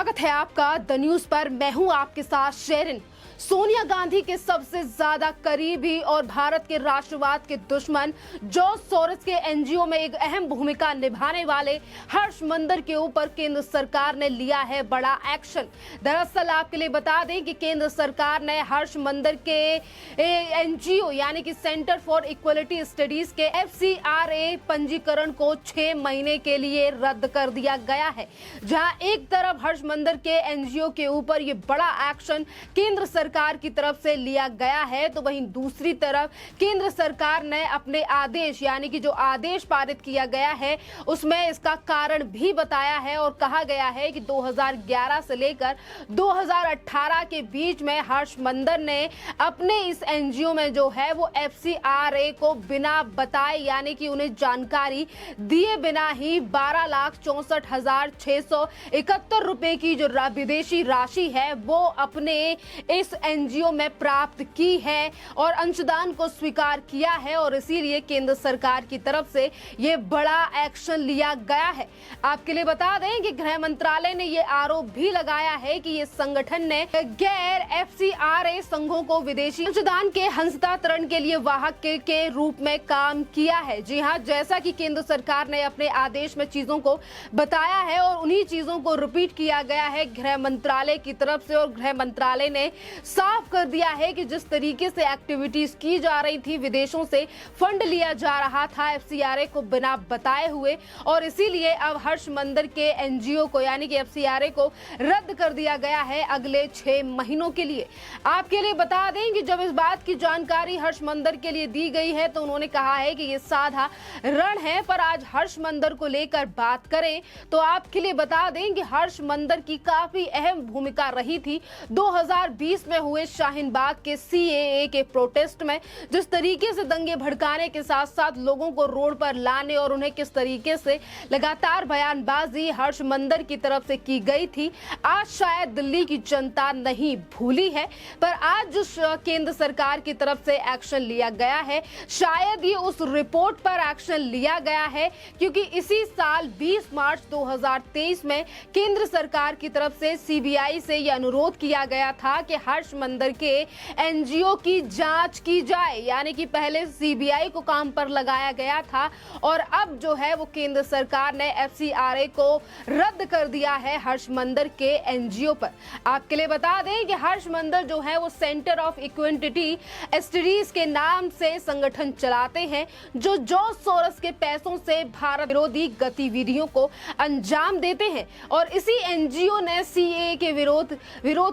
स्वागत है आपका द न्यूज पर। मैं हूं आपके साथ शेरिन। सोनिया गांधी के सबसे ज्यादा करीबी और भारत के राष्ट्रवाद के दुश्मन जॉर्ज सोरोस के एनजीओ में एक अहम भूमिका निभाने वाले हर्ष मंदर के ऊपर केंद्र सरकार ने लिया है बड़ा एक्शन। दरअसल आपके लिए बता दें कि केंद्र सरकार ने हर्ष मंदर के एनजीओ यानी कि सेंटर फॉर इक्वलिटी स्टडीज के FCRA पंजीकरण को 6 महीने के लिए रद्द कर दिया गया है। जहां एक तरफ हर्ष मंदर के एनजीओ के ऊपर ये बड़ा एक्शन केंद्र सरकार की तरफ से लिया गया है, तो वहीं दूसरी तरफ केंद्र सरकार ने अपने आदेश यानी कि जो आदेश पारित किया गया है उसमें इसका कारण भी बताया है और कहा गया है कि 2011 से लेकर 2018 के बीच में हर्ष मंदर ने अपने इस एनजीओ में जो है वो FCRA को बिना बताए यानी कि उन्हें जानकारी दिए बिना ही 12,64,671 रुपए की जो विदेशी राशि है वो अपने इस एनजीओ में प्राप्त की है और अंशदान को स्वीकार किया है और इसीलिए केंद्र सरकार की तरफ से ये बड़ा एक्शन लिया गया है। आपके लिए बता दें कि गृह मंत्रालय ने ये आरोप भी लगाया है कि ये संगठन ने गैर FCRA संघों को विदेशी अंशदान के हस्तांतरण के लिए वाहक के रूप में काम किया है। जी हाँ, जैसा कि केंद्र सरकार ने अपने आदेश में चीजों को बताया है और उन्हीं चीजों को रिपीट किया गया है गृह मंत्रालय की तरफ से। और गृह मंत्रालय ने साफ कर दिया है कि जिस तरीके से एक्टिविटीज की जा रही थी, विदेशों से फंड लिया जा रहा था FCRA को बिना बताए हुए, और इसीलिए अब हर्ष मंदर के एनजीओ को यानी कि FCRA को रद्द कर दिया गया है अगले 6 महीनों के लिए। आपके लिए बता दें कि जब इस बात की जानकारी हर्ष मंदर के लिए दी गई है तो उन्होंने कहा है कि ये साधारण है, पर आज हर्ष मंदर को लेकर बात करें तो आपके लिए बता दें कि हर्ष मंदर की काफी अहम भूमिका रही थी 2020 में हुए शाहीन बाग के CAA के प्रोटेस्ट में। जिस तरीके से दंगे भड़काने के साथ साथ लोगों को रोड पर लाने और उन्हें किस तरीके से लगातार बयानबाजी हर्ष मंदर की तरफ से की गई थी, आज शायद दिल्ली की जनता नहीं भूली है। पर आज जो केंद्र सरकार की तरफ से एक्शन लिया गया है, शायद ये उस रिपोर्ट पर एक्शन लिया गया है, क्योंकि इसी साल 20 मार्च 2023 में केंद्र सरकार की तरफ से CBI से यह अनुरोध किया गया था कि हर्ष मंदर के एनजीओ की जांच की जाए। यानी कि पहले CBI को काम पर लगाया गया था और अब जो है वो केंद्र सरकार ने FCRA को रद्द कर दिया है हर्ष मंदर के एनजीओ पर। आपके लिए बता दें कि हर्ष मंदर जो है वो सेंटर ऑफ इक्विटी स्टडीज के नाम से संगठन चलाते हैं, जो जॉर्ज सोरोस के पैसों से भारत विरोधी गतिविधियों को अंजाम देते हैं। और इसी एनजीओ ने CAA के विरोध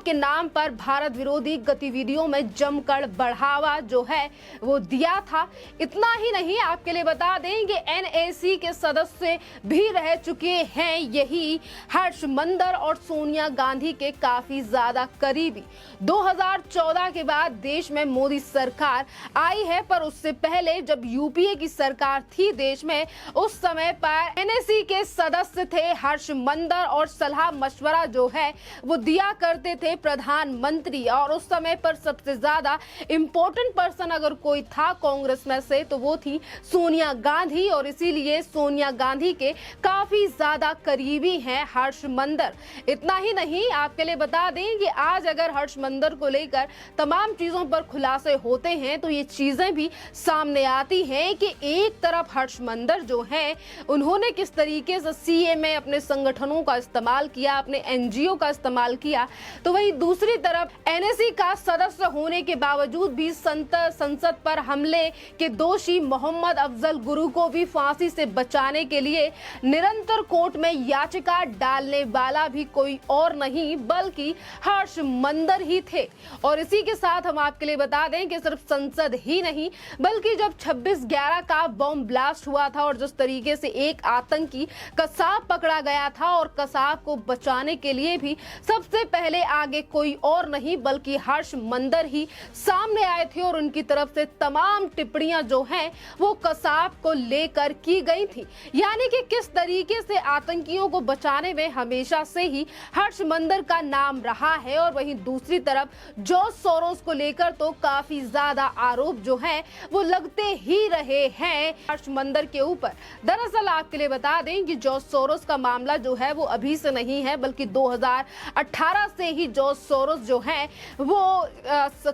के नाम पर भारत विरोधी गतिविधियों में जमकर बढ़ावा जो है वो दिया था। इतना ही नहीं, आपके लिए बता दें कि NAC के सदस्य भी रह चुके हैं यही हर्ष मंदर और सोनिया गांधी के काफी ज्यादा करीबी। 2014 के बाद देश में मोदी सरकार आई है, पर उससे पहले जब UPA की सरकार थी देश में, उस समय पर NAC के सदस्य थे हर्ष मंदर और सलाह मशवरा जो है वो दिया करते थे प्रधानमंत्री। और उस समय पर सबसे ज्यादा इंपॉर्टेंट पर्सन अगर कोई था कांग्रेस में से तो वो थी सोनिया गांधी, और इसीलिए सोनिया गांधी के काफी ज्यादा करीबी हैं हर्ष मंदर। इतना ही नहीं, आपके लिए बता दें कि आज अगर हर्ष मंदर को लेकर तमाम चीजों पर खुलासे होते हैं तो ये चीजें भी सामने आती हैं कि एक तरफ हर्ष मंदर जो है उन्होंने किस तरीके से CA में अपने संगठनों का इस्तेमाल किया, अपने एनजीओ का इस्तेमाल किया, तो वहीं दूसरी तरफ NAC का सदस्य होने के बावजूद भी संसद पर हमले के दोषी मोहम्मद अफजल गुरु को भी फांसी से बचाने के लिए निरंतर कोर्ट में याचिका डालने वाला भी कोई और नहीं बल्कि हर्ष मंदर ही थे। और इसी के साथ हम आपके लिए बता दें कि सिर्फ संसद ही नहीं बल्कि जब 26/11 का बॉम्ब ब्लास्ट हुआ था और जिस तरीके से एक आतंकी कसाब पकड़ा गया था और कसाब को बचाने के लिए भी सबसे पहले आगे कोई और नहीं बल्कि हर्ष मंदर ही सामने आए थे और उनकी तरफ से तमाम टिप्पणियां जो हैं वो कसाब को लेकर की गई थी। यानी कि किस तरीके से आतंकियों को बचाने में हमेशा से ही हर्ष मंदर का नाम रहा है, और वहीं दूसरी तरफ जॉर्ज सोरोस को लेकर तो काफी ज्यादा आरोप जो है वो लगते ही रहे हैं हर्ष मंदर के ऊपर। दरअसल आपके लिए बता दें कि जॉर्ज सोरोस का मामला जो है वो अभी से नहीं है, बल्कि 2018 से ही जॉर्ज सोरोस जो है वो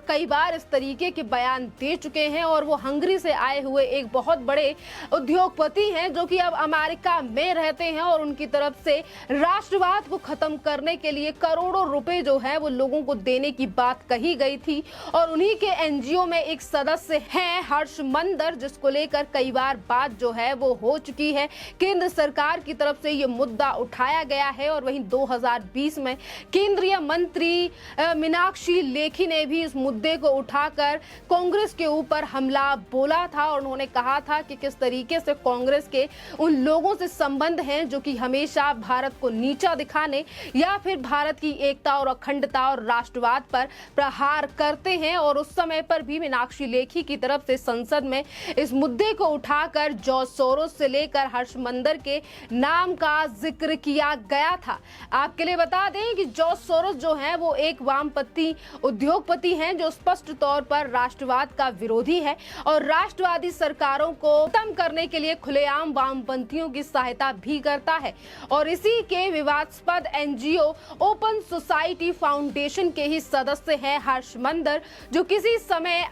कई बार इस तरीके के बयान दे चुके हैं, और वो हंगरी से आए हुए एक बहुत बड़े उद्योगपति हैं जो कि अब अमेरिका में रहते हैं, और उनकी तरफ से राष्ट्रवाद को खत्म करने के लिए करोड़ों रुपए जो है वो लोगों को देने की बात कही गई थी। और उन्हीं के एनजीओ में एक सदस्य हैं हर्ष मंदर, जिसको लेकर कई बार बात जो है वो हो चुकी है। केंद्र सरकार की तरफ से ये मुद्दा उठाया गया है, और वहीं 2020 में केंद्रीय मंत्री मीनाक्षी लेखी ने भी इस मुद्दे को उठाकर कांग्रेस के ऊपर हमला बोला था, और उन्होंने कहा था कि किस तरीके से कांग्रेस के उन लोगों से संबंध हैं जो कि हमेशा भारत को नीचा दिखाने या फिर भारत की एकता और अखंडता और राष्ट्रवाद पर प्रहार करते हैं। और उस समय पर भी मीनाक्षी लेखी की तरफ से संसद में इस मुद्दे को उठाकर जॉर्ज सोरोस से लेकर हर्ष मंदर के नाम का जिक्र किया गया था। आपके लिए बता दें कि जॉर्ज सोरोस जो है वो एक वामपंथी उद्योगपति हैं जो स्पष्ट तौर पर राष्ट्रवाद का विरोधी है और राष्ट्रवादी सरकारों को खत्म करने के लिए खुलेआम वामपंथियों की सहायता भी करता है। और इसी के विवादास्पद एनजीओ ओपन सोसाइटी फाउंडेशन के ही सदस्य हैं हर्ष मंदर, जो किसी समय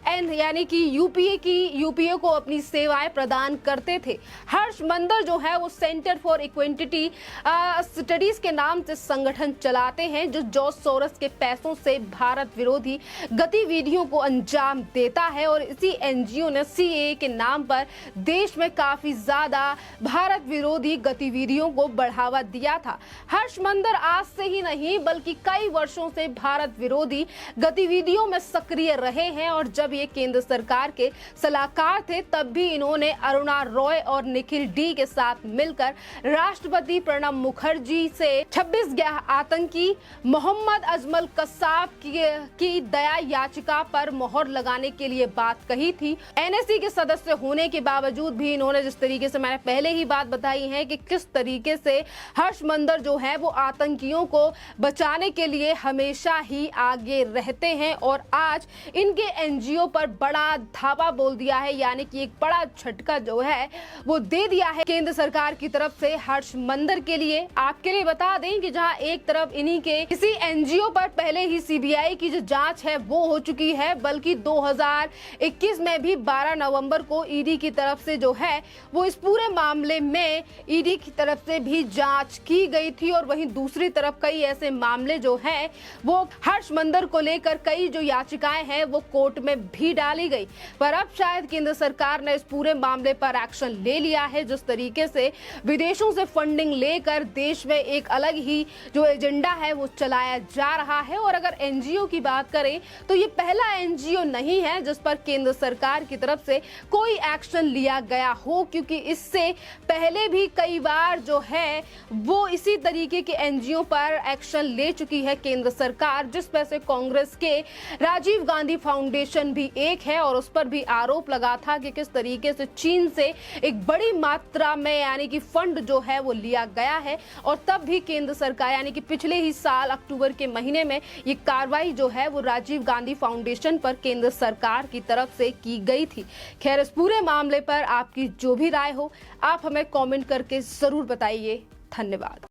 यानी कि यूपीए को अपनी सेवाएं प्रदान करते थे। हर्ष मंदर जो है वो सेंटर फॉर इक्विटी स्टडीज के नाम से संगठन चलाते हैं जो जॉर्ज सोरोस के पैसों से भारत विरोधी गतिविधियों को अंजाम देता है। और इसी एनजीओ ने सीएए के नाम पर देश में काफी ज्यादा भारत विरोधी गतिविधियों को बढ़ावा दिया था। हर्ष मंदर आज से ही नहीं बल्कि कई वर्षों से भारत विरोधी गतिविधियों में सक्रिय रहे हैं, और जब ये केंद्र सरकार के सलाहकार थे तब भी इन्होंने अरुणा रॉय और निखिल डी के साथ मिलकर राष्ट्रपति प्रणब मुखर्जी से 26 आतंकी मोहम्मद अजमल कसाब की दया याचिका पर मोहर लगाने के लिए बात कही थी। एनएससी के सदस्य होने के बावजूद भी इन्होंने, जिस तरीके से मैंने पहले ही बात बताई है कि किस तरीके से हर्ष मंदर जो है वो आतंकियों को बचाने के लिए हमेशा ही आगे रहते हैं, और आज इनके एनजीओ पर बड़ा धावा बोल दिया है, यानी कि एक बड़ा झटका जो है वो दे दिया है केंद्र सरकार की तरफ से हर्ष मंदर के लिए। आपके लिए बता दें कि जहां एक तरफ इन्हीं के किसी एनजीओ पर पहले ही सीबीआई की जो जांच है वो हो चुकी है, बल्कि 2021 में भी 12 नवंबर को ईडी की तरफ से जो है वो इस पूरे मामले में ईडी की तरफ से भी जांच की गई थी। और वहीं दूसरी तरफ कई ऐसे मामले जो है वो हर्ष मंदर को लेकर कई जो याचिकाएं हैं वो कोर्ट में भी डाली गई, पर अब शायद केंद्र सरकार ने इस पूरे मामले पर एक्शन ले लिया है। जिस तरीके से विदेशों से फंडिंग लेकर देश में एक अलग ही जो एजेंडा है वो चलाया जा रहा है। और अगर एनजीओ की बात करें तो ये पहला एनजीओ नहीं है जिस पर केंद्र सरकार की तरफ से कोई एक्शन लिया गया हो, क्योंकि इससे पहले भी कई बार जो है वो इसी तरीके के एनजीओ पर एक्शन ले चुकी है केंद्र सरकार, जिस पर से कांग्रेस के राजीव गांधी फाउंडेशन भी एक है, और उस पर भी आरोप लगा था कि किस तरीके से चीन से एक बड़ी मात्रा में यानी कि फंड जो है वो लिया गया है। और तब भी केंद्र सरकार यानी कि पिछले ही साल अक्टूबर के महीने में ये कार्रवाई जो है वो राजीव गांधी फाउंडेशन पर केंद्र सरकार की तरफ से की गई थी। खैर, इस पूरे मामले पर आपकी जो भी राय हो आप हमें कमेंट करके जरूर बताइए। धन्यवाद।